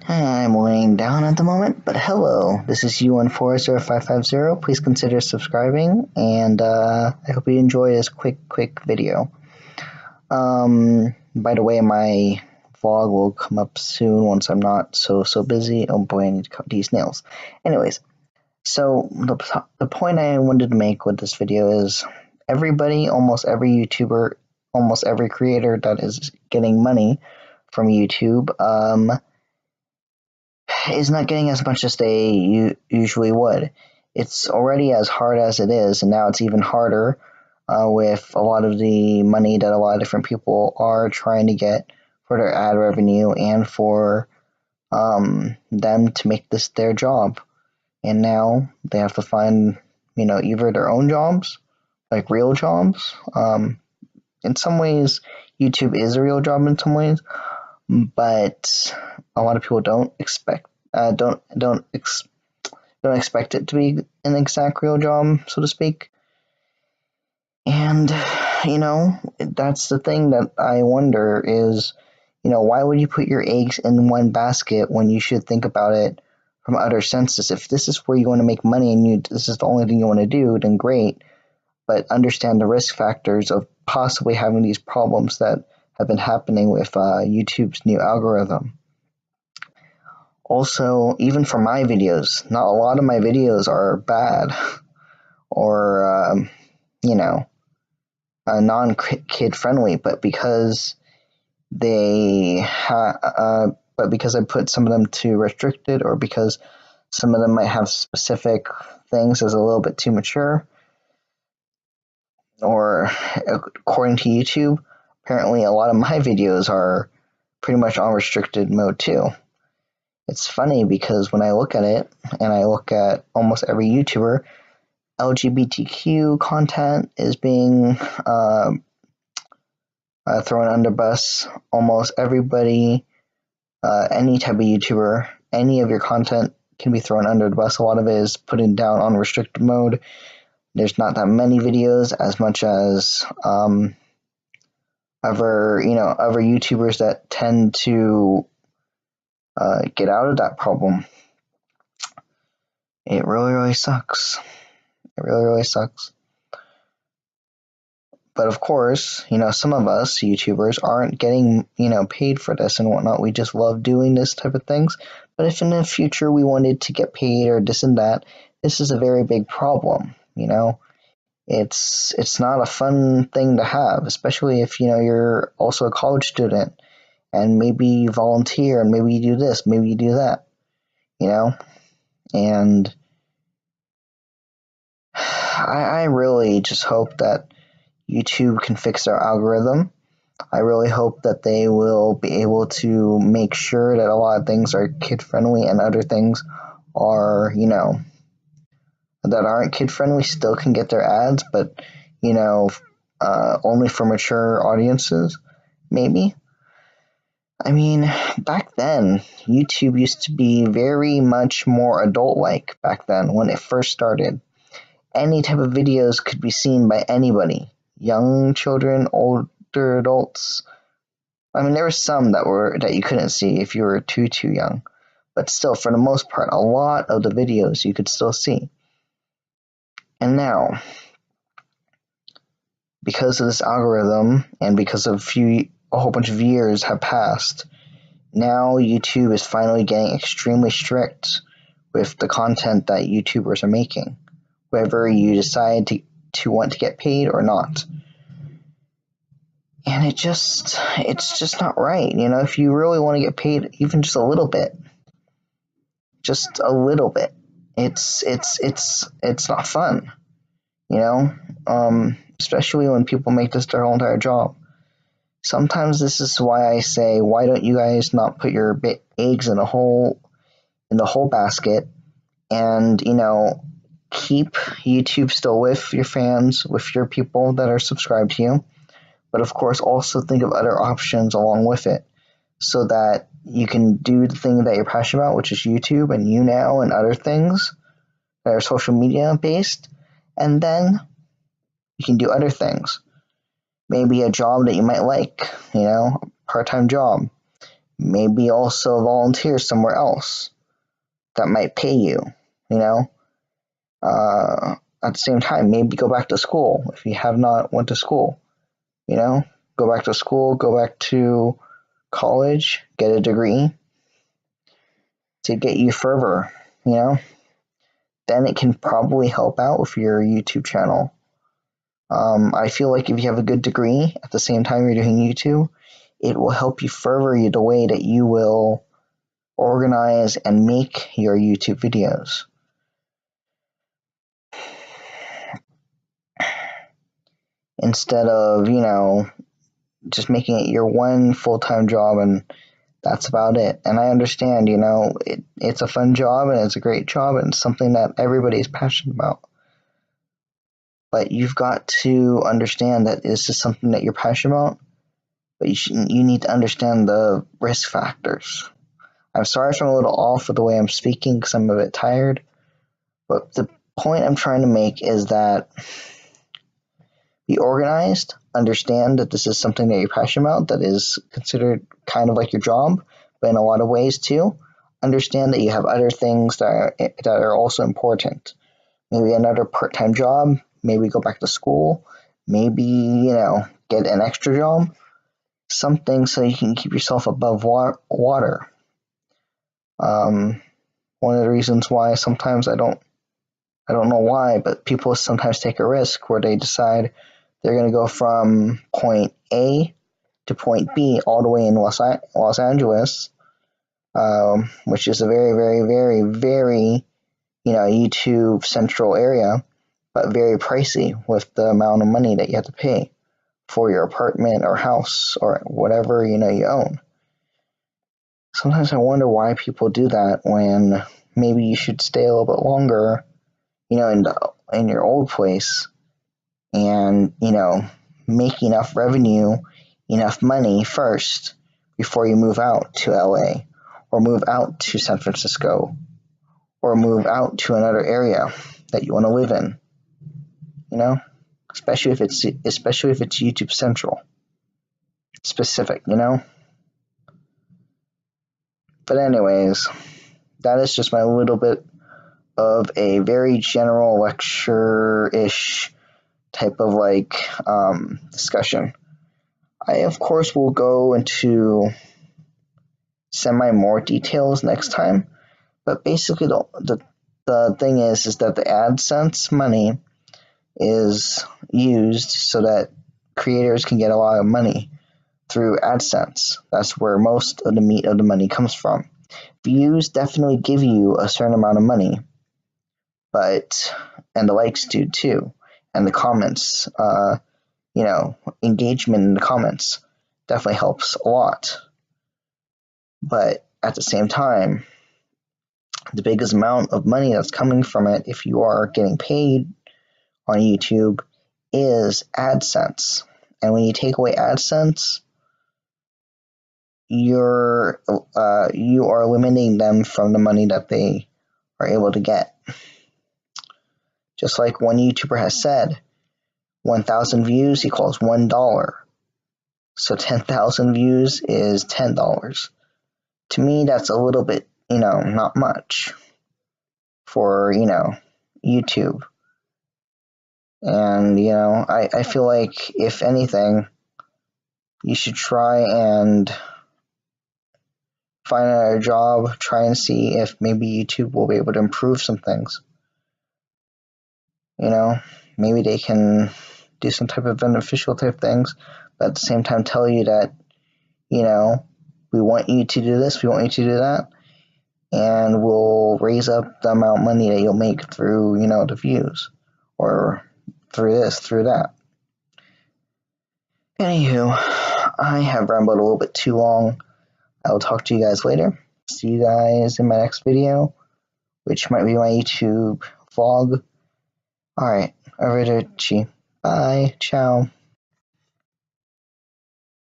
I'm laying down at the moment, but hello, this is U140550. Please consider subscribing, and I hope you enjoy this quick video. By the way, my vlog will come up soon once I'm not so busy. Oh boy, I need to cut these nails. Anyways, so the point I wanted to make with this video is everybody, almost every YouTuber, almost every creator that is getting money from YouTube, is not getting as much as they usually would. It's already as hard as it is, and now it's even harder with a lot of the money that a lot of different people are trying to get for their ad revenue and for them to make this their job. And now they have to find, either their own jobs, like real jobs. In some ways, YouTube is a real job in some ways, but a lot of people don't expect it to be an exact real job, so to speak. And that's the thing that I wonder is, why would you put your eggs in one basket when you should think about it from other senses? If this is where you want to make money and this is the only thing you want to do, then great, but understand the risk factors of possibly having these problems that have been happening with YouTube's new algorithm. Also, even for my videos, not a lot of my videos are bad or, non-kid friendly, but because I put some of them to restricted, or because some of them might have specific things as a little bit too mature, or according to YouTube, apparently a lot of my videos are pretty much on restricted mode too. It's funny because when I look at it, and I look at almost every YouTuber, LGBTQ content is being thrown under bus. Almost everybody, any type of YouTuber, any of your content can be thrown under the bus. A lot of it is put down on restricted mode. There's not that many videos as much as other YouTubers that tend to get out of that problem. It really sucks. It really sucks. But of course, some of us YouTubers aren't getting, paid for this and whatnot. We just love doing this type of things. But if in the future we wanted to get paid or this and that, this is a very big problem, It's not a fun thing to have, especially if, you're also a college student and maybe you volunteer and maybe you do this, maybe you do that, And I really just hope that YouTube can fix their algorithm. I really hope that they will be able to make sure that a lot of things are kid-friendly and other things are, that aren't kid-friendly still can get their ads, but, only for mature audiences, maybe. I mean, back then, YouTube used to be very much more adult-like back then when it first started. Any type of videos could be seen by anybody. Young children, older adults. I mean, there were some that you couldn't see if you were too young. But still, for the most part, a lot of the videos you could still see. And now, because of this algorithm and because of a whole bunch of years have passed, now YouTube is finally getting extremely strict with the content that YouTubers are making, whether you decide to want to get paid or not. And it's just not right. If you really want to get paid even just a little bit, it's not fun, especially when people make this their whole entire job. Sometimes this is why I say, why don't you guys not put your eggs in the whole basket and, keep YouTube still with your fans, with your people that are subscribed to you, but of course also think of other options along with it so that you can do the thing that you're passionate about, which is YouTube and YouNow and other things that are social media based, and then you can do other things. Maybe a job that you might like, a part-time job. Maybe also volunteer somewhere else that might pay you, you know. At the same time, maybe go back to school if you have not went to school, you know. Go back to school, go back to college, get a degree to get you further, you know. Then it can probably help out with your YouTube channel. I feel like if you have a good degree at the same time you're doing YouTube, it will help you further the way that you will organize and make your YouTube videos. Instead of, you know, just making it your one full-time job and that's about it. And I understand, you know, it's a fun job and it's a great job and it's something that everybody is passionate about. But you've got to understand that this is something that you're passionate about, but you need to understand the risk factors. I'm sorry if I'm a little off with the way I'm speaking because I'm a bit tired, but the point I'm trying to make is that be organized, understand that this is something that you're passionate about, that is considered kind of like your job, but in a lot of ways too. Understand that you have other things that are also important. Maybe another part-time job, maybe go back to school, maybe, you know, get an extra job, something so you can keep yourself above water. One of the reasons why sometimes I don't know why, but people sometimes take a risk where they decide they're going to go from point A to point B all the way in Los Angeles, which is a very, very, very, very, you know, YouTube central area, but very pricey with the amount of money that you have to pay for your apartment or house or whatever, you know, you own. Sometimes I wonder why people do that when maybe you should stay a little bit longer, you know, in your old place and, you know, make enough revenue, enough money first before you move out to LA or move out to San Francisco or move out to another area that you want to live in, you know, especially if it's YouTube Central specific, you know. But anyways, that is just my little bit of a very general lecture-ish type of like discussion. I of course will go into semi more details next time, but basically the thing is that the AdSense money is used so that creators can get a lot of money through AdSense. That's where most of the meat of the money comes from. Views definitely give you a certain amount of money, but and the likes do too, and the comments, you know, engagement in the comments definitely helps a lot. But at the same time, the biggest amount of money that's coming from it, if you are getting paid on YouTube, is AdSense. And when you take away AdSense, you are eliminating them from the money that they are able to get. Just like one YouTuber has said, 1,000 views equals $1. So 10,000 views is $10. To me, that's a little bit, you know, not much for, you know, YouTube. And, you know, I feel like, if anything, you should try and find another job, try and see if maybe YouTube will be able to improve some things. You know, maybe they can do some type of beneficial type things, but at the same time tell you that, you know, we want you to do this, we want you to do that, and we'll raise up the amount of money that you'll make through, you know, the views, or through this, through that. Anywho, I have rambled a little bit too long. I will talk to you guys later. See you guys in my next video, which might be my YouTube vlog. Alright, arrivederci. Bye. Ciao.